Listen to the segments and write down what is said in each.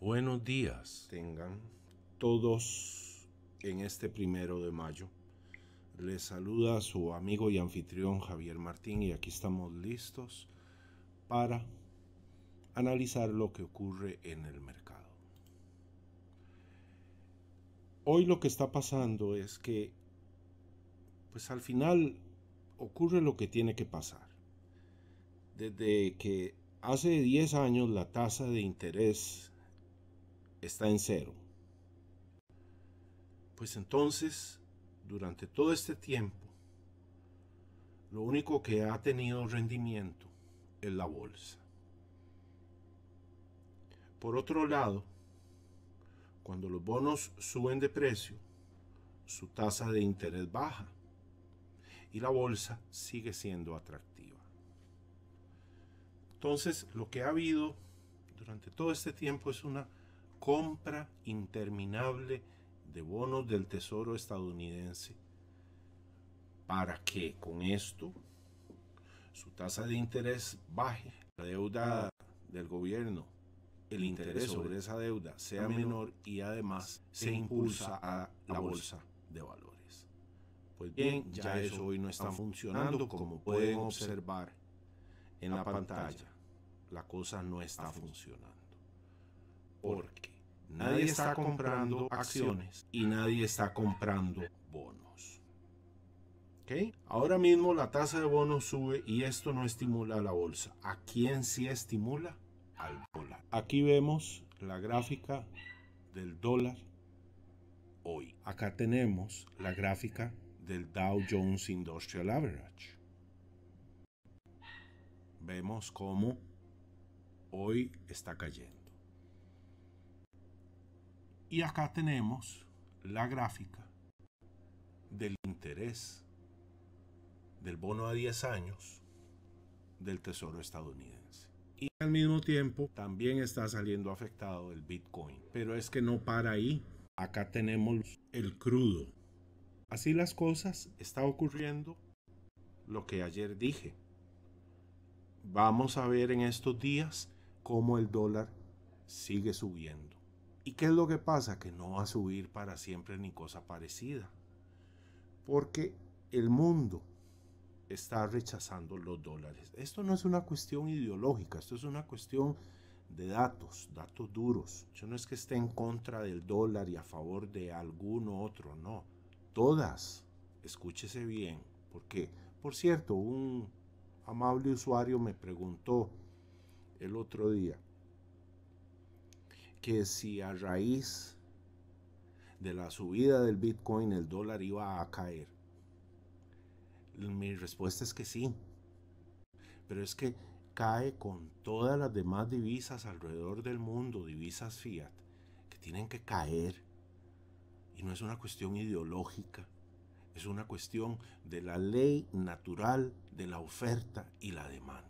Buenos días tengan todos en este 1 de mayo. Les saluda su amigo y anfitrión Javier Martín y aquí estamos listos para analizar lo que ocurre en el mercado. Hoy lo que está pasando es que pues al final ocurre lo que tiene que pasar. Desde que hace 10 años la tasa de interés está en cero. Pues entonces, durante todo este tiempo, lo único que ha tenido rendimiento es la bolsa. Por otro lado, cuando los bonos suben de precio, su tasa de interés baja y la bolsa sigue siendo atractiva. Entonces, lo que ha habido durante todo este tiempo es una compra interminable de bonos del Tesoro estadounidense para que con esto su tasa de interés baje, la deuda del gobierno, el interés sobre esa deuda sea menor y además se impulsa a la bolsa de valores. Pues bien, ya eso hoy no está funcionando, como pueden observar en la pantalla. La cosa no está funcionando porque nadie está comprando acciones y nadie está comprando bonos. ¿Okay? Ahora mismo la tasa de bonos sube y esto no estimula a la bolsa. ¿A quién sí estimula? Al dólar. Aquí vemos la gráfica del dólar hoy. Acá tenemos la gráfica del Dow Jones Industrial Average. Vemos cómo hoy está cayendo. Y acá tenemos la gráfica del interés del bono a 10 años del Tesoro estadounidense. Y al mismo tiempo también está saliendo afectado el Bitcoin. Pero es que no para ahí. Acá tenemos el crudo. Así las cosas, está ocurriendo lo que ayer dije. Vamos a ver en estos días cómo el dólar sigue subiendo. ¿Y qué es lo que pasa? Que no va a subir para siempre ni cosa parecida. Porque el mundo está rechazando los dólares. Esto no es una cuestión ideológica, esto es una cuestión de datos duros. Yo no es que esté en contra del dólar y a favor de alguno otro, no. Todas, escúchese bien, porque, por cierto, un amable usuario me preguntó el otro día que si a raíz de la subida del Bitcoin el dólar iba a caer. Mi respuesta es que sí, pero es que cae con todas las demás divisas alrededor del mundo, divisas fiat, que tienen que caer. Y no es una cuestión ideológica, es una cuestión de la ley natural de la oferta y la demanda.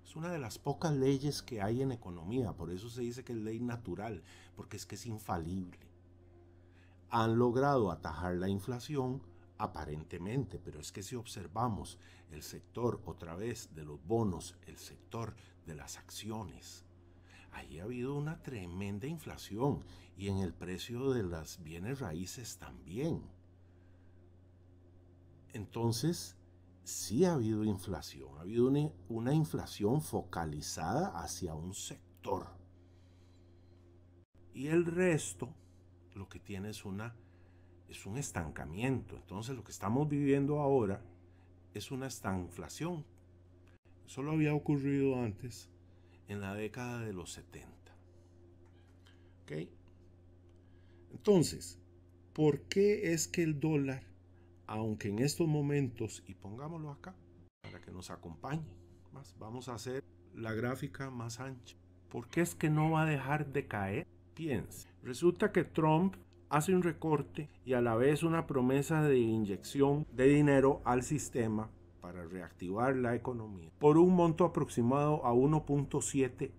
Es una de las pocas leyes que hay en economía, por eso se dice que es ley natural, porque es que es infalible. Han logrado atajar la inflación aparentemente, pero es que si observamos el sector otra vez de los bonos, el sector de las acciones, ahí ha habido una tremenda inflación y en el precio de las bienes raíces también. Entonces, sí ha habido inflación, ha habido una inflación focalizada hacia un sector. Y el resto lo que tiene es un estancamiento. Entonces lo que estamos viviendo ahora es una estanflación. Eso lo había ocurrido antes en la década de los 70. ¿Ok? Entonces, ¿por qué es que el dólar, aunque en estos momentos, y pongámoslo acá para que nos acompañe, vamos a hacer la gráfica más ancha, ¿por qué es que no va a dejar de caer? Piense, resulta que Trump hace un recorte y a la vez una promesa de inyección de dinero al sistema para reactivar la economía por un monto aproximado a 1.7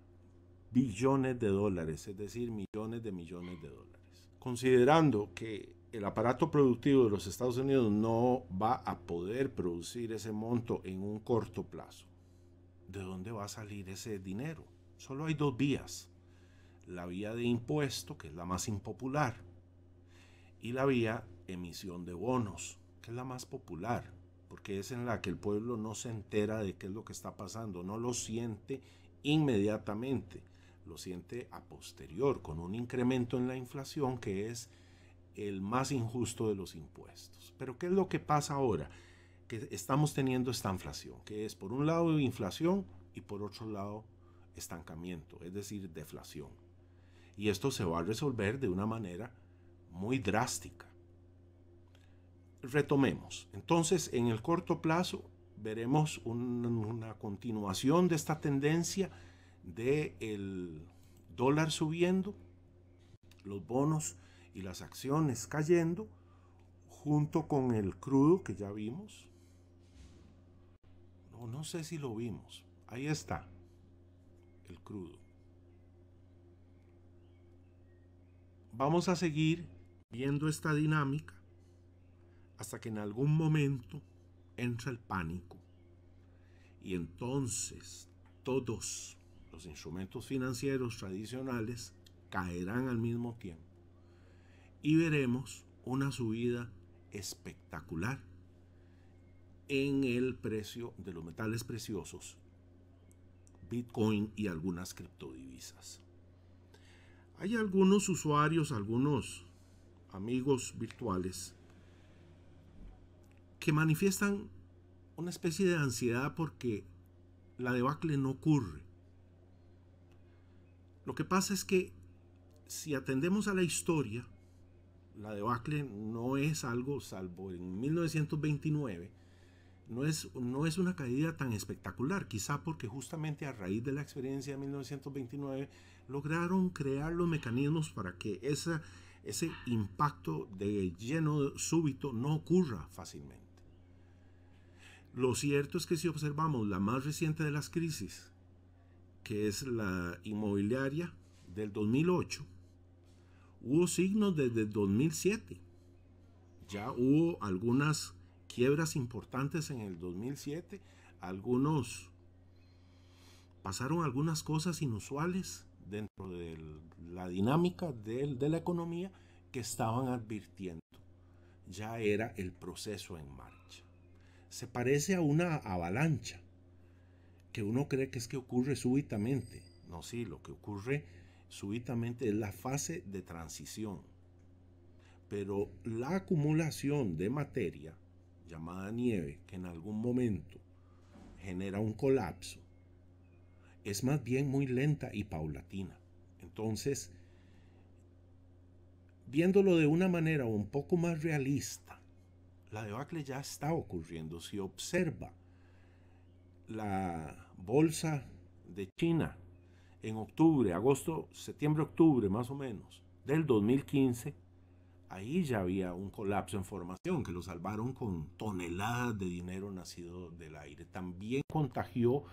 billones de dólares, es decir, millones de dólares. Considerando que el aparato productivo de los Estados Unidos no va a poder producir ese monto en un corto plazo, ¿de dónde va a salir ese dinero? Solo hay dos vías. la vía de impuesto, que es la más impopular, y la vía emisión de bonos, que es la más popular, porque es en la que el pueblo no se entera de qué es lo que está pasando, no lo siente inmediatamente, lo siente a posterior, con un incremento en la inflación que es el más injusto de los impuestos. Pero ¿qué es lo que pasa ahora? Que estamos teniendo esta inflación, que es por un lado inflación y por otro lado estancamiento, es decir, deflación. Y esto se va a resolver de una manera muy drástica. Retomemos. Entonces, en el corto plazo veremos una continuación de esta tendencia del dólar subiendo, los bonos y las acciones cayendo, junto con el crudo que ya vimos. No sé si lo vimos. Ahí está, el crudo. Vamos a seguir viendo esta dinámica hasta que en algún momento entra el pánico y entonces todos los instrumentos financieros tradicionales caerán al mismo tiempo y veremos una subida espectacular en el precio de los metales preciosos, Bitcoin y algunas criptodivisas. Hay algunos usuarios, algunos amigos virtuales que manifiestan una especie de ansiedad porque la debacle no ocurre. Lo que pasa es que si atendemos a la historia, la debacle no es algo, salvo en 1929, no es una caída tan espectacular, quizá porque justamente a raíz de la experiencia de 1929 lograron crear los mecanismos para que ese impacto de lleno súbito no ocurra fácilmente. Lo cierto es que si observamos la más reciente de las crisis, que es la inmobiliaria del 2008, hubo signos desde el 2007. Ya hubo algunas quiebras importantes en el 2007, pasaron algunas cosas inusuales dentro de la dinámica de la economía que estaban advirtiendo. Ya era el proceso en marcha. Se parece a una avalancha que uno cree que es que ocurre súbitamente. No, sí, lo que ocurre súbitamente es la fase de transición. Pero la acumulación de materia, llamada nieve, que en algún momento genera un colapso, es más bien muy lenta y paulatina. Entonces, viéndolo de una manera un poco más realista, la debacle ya está ocurriendo. Si observa la bolsa de China en octubre, agosto, septiembre, octubre más o menos, del 2015, ahí ya había un colapso en formación que lo salvaron con toneladas de dinero nacido del aire. También contagió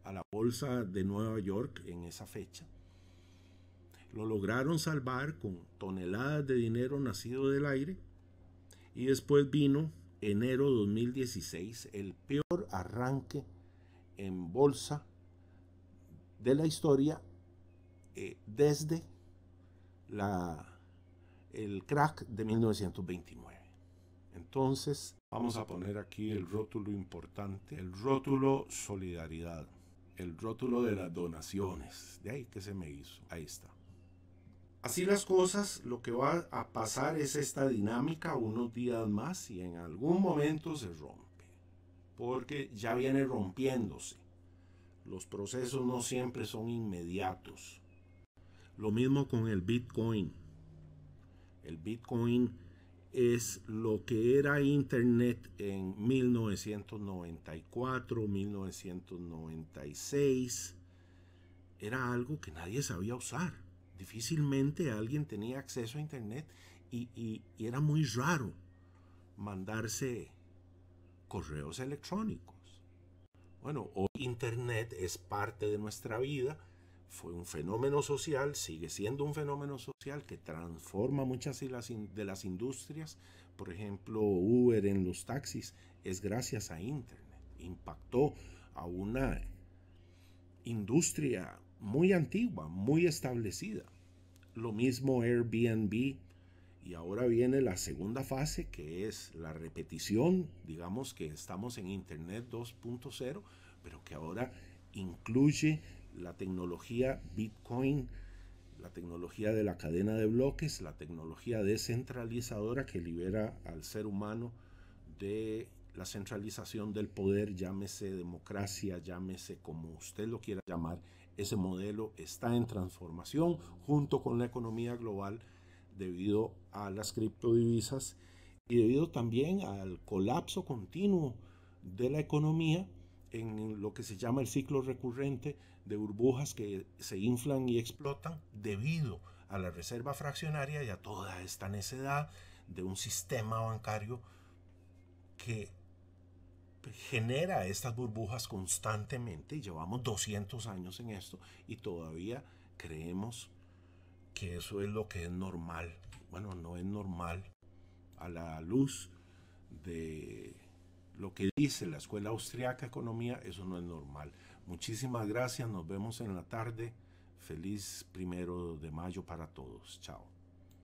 a la bolsa de Nueva York en esa fecha. Lo lograron salvar con toneladas de dinero nacido del aire. Y después vino enero 2016, el peor arranque en bolsa de la historia desde el crack de 1929. Entonces vamos a poner aquí el rótulo importante, el rótulo solidaridad, el rótulo de las donaciones. De ahí que se me hizo, ahí está. Así las cosas, lo que va a pasar es esta dinámica unos días más y en algún momento se rompe, porque ya viene rompiéndose. Los procesos no siempre son inmediatos. Lo mismo con el Bitcoin. El Bitcoin es lo que era Internet en 1994, 1996. Era algo que nadie sabía usar. Difícilmente alguien tenía acceso a Internet y era muy raro mandarse correos electrónicos. Bueno, hoy Internet es parte de nuestra vida, fue un fenómeno social, sigue siendo un fenómeno social que transforma muchas de las industrias. Por ejemplo, Uber en los taxis es gracias a Internet. Impactó a una industria muy antigua, muy establecida. lo mismo Airbnb. Y ahora viene la segunda fase, que es la repetición. Digamos que estamos en Internet 2.0, pero que ahora incluye la tecnología Bitcoin, la tecnología de la cadena de bloques, la tecnología descentralizadora que libera al ser humano de la centralización del poder, llámese democracia, llámese como usted lo quiera llamar. Ese modelo está en transformación junto con la economía global debido a las criptodivisas y debido también al colapso continuo de la economía en lo que se llama el ciclo recurrente de burbujas que se inflan y explotan debido a la reserva fraccionaria y a toda esta necedad de un sistema bancario que genera estas burbujas constantemente, y llevamos 200 años en esto y todavía creemos que eso es lo que es normal. Bueno, no es normal a la luz de lo que dice la Escuela Austriaca de Economía, eso no es normal. Muchísimas gracias, nos vemos en la tarde. Feliz 1 de mayo para todos. Chao.